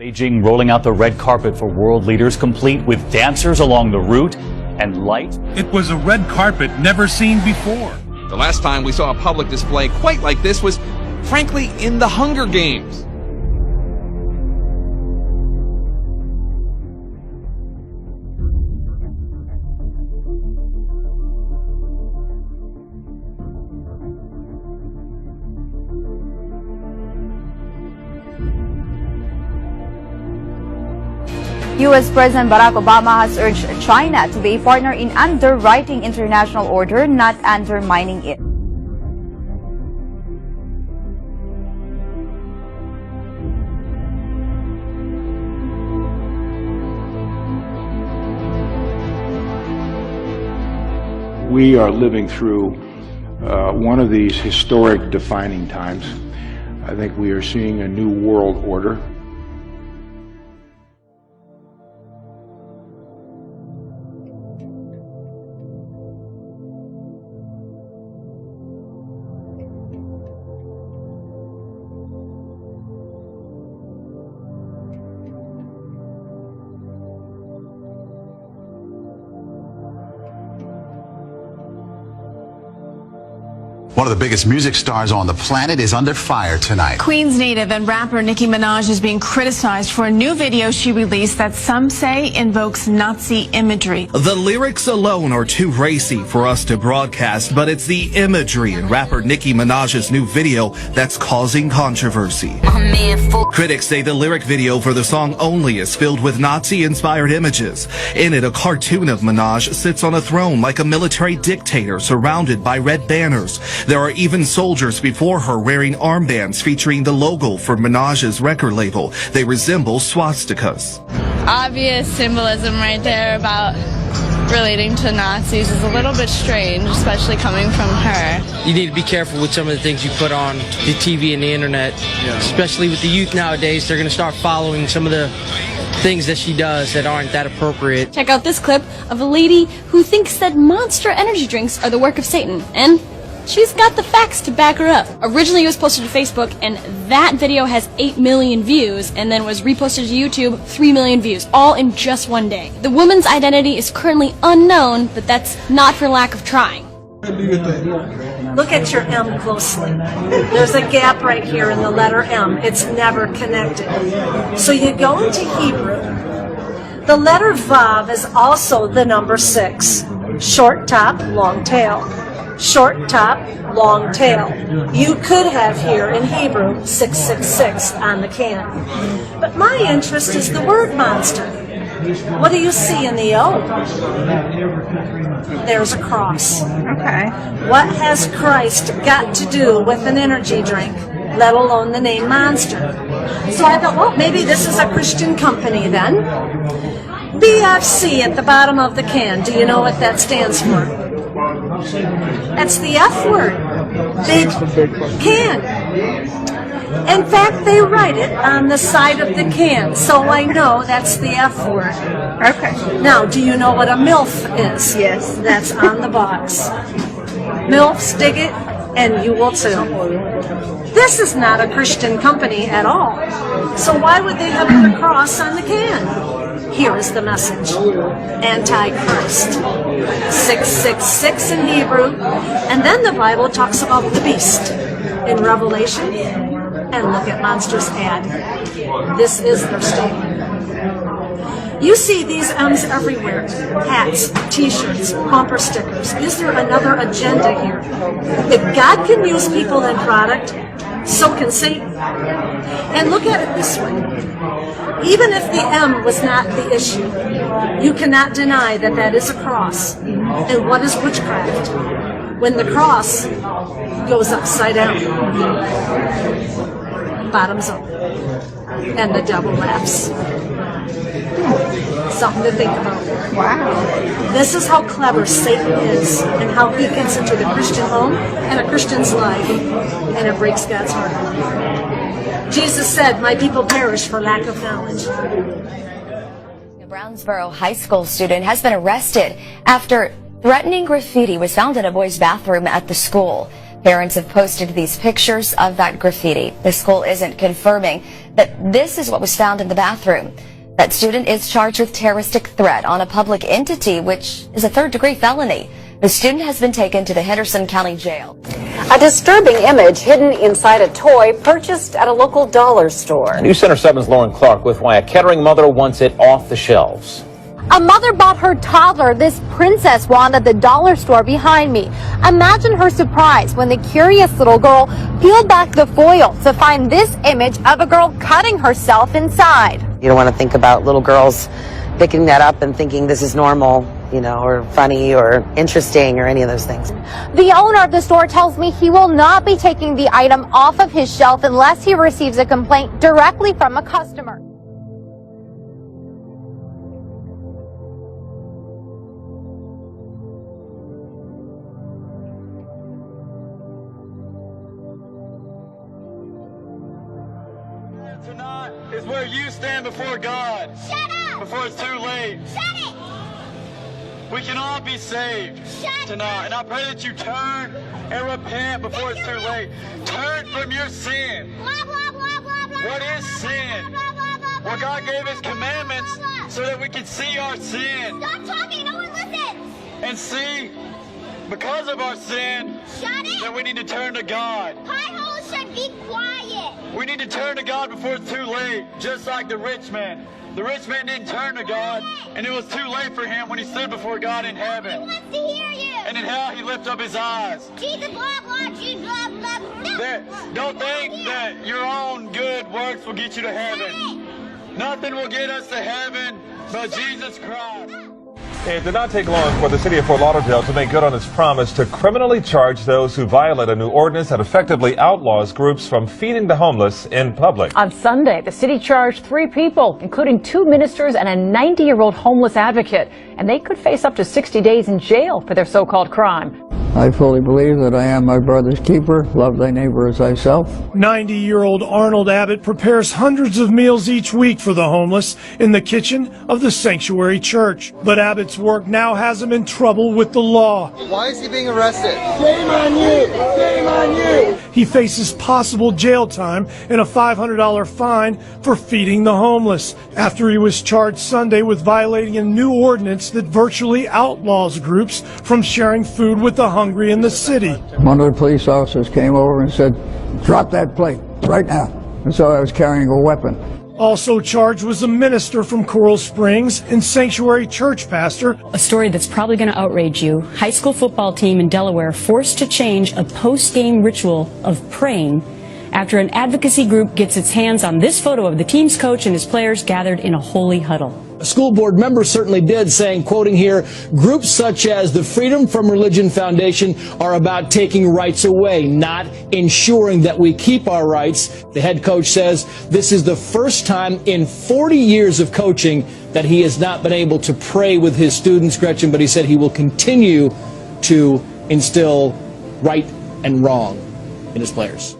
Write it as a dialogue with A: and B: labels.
A: Beijing rolling out the red carpet for world leaders, complete with dancers along the route and light.
B: It was a red carpet never seen before.
C: The last time we saw a public display quite like this was, frankly, in the Hunger Games.
D: U.S. President Barack Obama has urged China to be a partner in underwriting international order, not undermining it.
E: We are living through one of these historic defining times. I think we are seeing a new world order.
F: One of the biggest music stars on the planet is under fire tonight.
G: Queens native and rapper Nicki Minaj is being criticized for a new video she released that some say invokes Nazi imagery.
H: The lyrics alone are too racy for us to broadcast, but it's the imagery in rapper Nicki Minaj's new video that's causing controversy. Critics say the lyric video for the song Only is filled with Nazi-inspired images. In it, a cartoon of Minaj sits on a throne like a military dictator surrounded by red banners. There are even soldiers before her wearing armbands featuring the logo for Minaj's record label. They resemble swastikas.
I: Obvious symbolism right there about relating to Nazis is a little bit strange, especially coming from her.
J: You need to be careful with some of the things you put on the TV and the internet, especially with the youth nowadays. They're going to start following some of the things that she does that aren't that appropriate.
K: Check out this clip of a lady who thinks that Monster energy drinks are the work of Satan, and she's got the facts to back her up. Originally it was posted to Facebook, and that video has 8 million views, and then was reposted to YouTube, 3 million views, all in just one day. The woman's identity is currently unknown, but that's not for lack of trying.
L: Look at your M closely. There's a gap right here in the letter M. It's never connected. So you go into Hebrew. The letter Vav is also the number 6. Short top, long tail. Short top, long tail. You could have here in Hebrew 666 on the can. But my interest is the word monster. What do you see in the O? There's a cross.
D: Okay.
L: What has Christ got to do with an energy drink, let alone the name Monster? So I thought, well, maybe this is a Christian company then. BFC at the bottom of the can. Do you know what that stands for? That's the F word. Big can. In fact, they write it on the side of the can, so I know that's the F word.
D: Okay.
L: Now, do you know what a MILF is?
D: Yes.
L: That's on the box. MILFs, dig it, and you will too. This is not a Christian company at all. So why would they have put a cross on the can? Here is the message. Antichrist. 666 in Hebrew. And then the Bible talks about the beast in Revelation. And look at Monster's ad. This is their statement. You see these M's everywhere. Hats, t-shirts, bumper stickers. Is there another agenda here? If God can use people and product, so can Satan. And look at it this way. Even if the M was not the issue, you cannot deny that that is a cross. And what is witchcraft? When the cross goes upside down, bottoms up, and the devil laughs. Something to think about.
D: Wow.
L: This is how clever Satan is, and how he gets into the Christian home and a Christian's life, and it breaks God's heart. Jesus said, "My people perish for lack of knowledge."
M: A Brownsboro high school student has been arrested after threatening graffiti was found in a boys' bathroom at the school. Parents have posted these pictures of that graffiti. The school isn't confirming that this is what was found in the bathroom. That student is charged with terroristic threat on a public entity, which is a third-degree felony. The student has been taken to the Henderson County Jail.
N: A disturbing image hidden inside a toy purchased at a local dollar store.
O: News Center 7's Lauren Clark with why a Kettering mother wants it off the shelves.
P: A mother bought her toddler this princess wand at the dollar store behind me. Imagine her surprise when the curious little girl peeled back the foil to find this image of a girl cutting herself inside.
Q: You don't want to think about little girls picking that up and thinking this is normal, or funny or interesting or any of those things.
P: The owner of the store tells me he will not be taking the item off of his shelf unless he receives a complaint directly from a customer.
R: Tonight is where you stand before God.
S: Shut up!
R: Before it's too late.
S: Shut it!
R: We can all be saved tonight. And I pray that you turn and repent before it's too late. Turn from your sin.
S: Blah, blah, blah, blah, blah.
R: What is sin? Well, God gave His commandments so that we can see our sin.
S: Stop talking, no one listens.
R: And see, because of our sin, that we need to turn to God.
S: Hi-ho should be quiet.
R: We need to turn to God before it's too late, just like the rich man. The rich man didn't turn to God, and it was too late for him when he stood before God in heaven.
S: He wants to hear you.
R: And in hell, he lifted up his eyes.
S: Jesus, blah, blah, Jesus, blah, blah, blah.
R: Don't think that your own good works will get you to heaven. Nothing will get us to heaven but Jesus Christ.
T: It did not take long for the city of Fort Lauderdale to make good on its promise to criminally charge those who violate a new ordinance that effectively outlaws groups from feeding the homeless in public.
U: On Sunday, the city charged 3 people, including 2 ministers and a 90-year-old homeless advocate, and they could face up to 60 days in jail for their so-called crime.
V: I fully believe that I am my brother's keeper. Love thy neighbor as thyself.
B: 90-year-old Arnold Abbott prepares hundreds of meals each week for the homeless in the kitchen of the Sanctuary Church. But Abbott's work now has him in trouble with the law.
W: Why is he being arrested?
B: Shame on you! Shame on you! He faces possible jail time and a $500 fine for feeding the homeless after he was charged Sunday with violating a new ordinance that virtually outlaws groups from sharing food with the hungry in the city.
V: One of the police officers came over and said, "Drop that plate right now." And so I was carrying a weapon.
B: Also charged was a minister from Coral Springs and Sanctuary Church pastor.
X: A story that's probably going to outrage you. High school football team in Delaware forced to change a post-game ritual of praying after an advocacy group gets its hands on this photo of the team's coach and his players gathered in a holy huddle.
Y: A school board member certainly did, saying, quoting here, "Groups such as the Freedom from Religion Foundation are about taking rights away, not ensuring that we keep our rights." The head coach says this is the first time in 40 years of coaching that he has not been able to pray with his students, Gretchen, but he said he will continue to instill right and wrong in his players.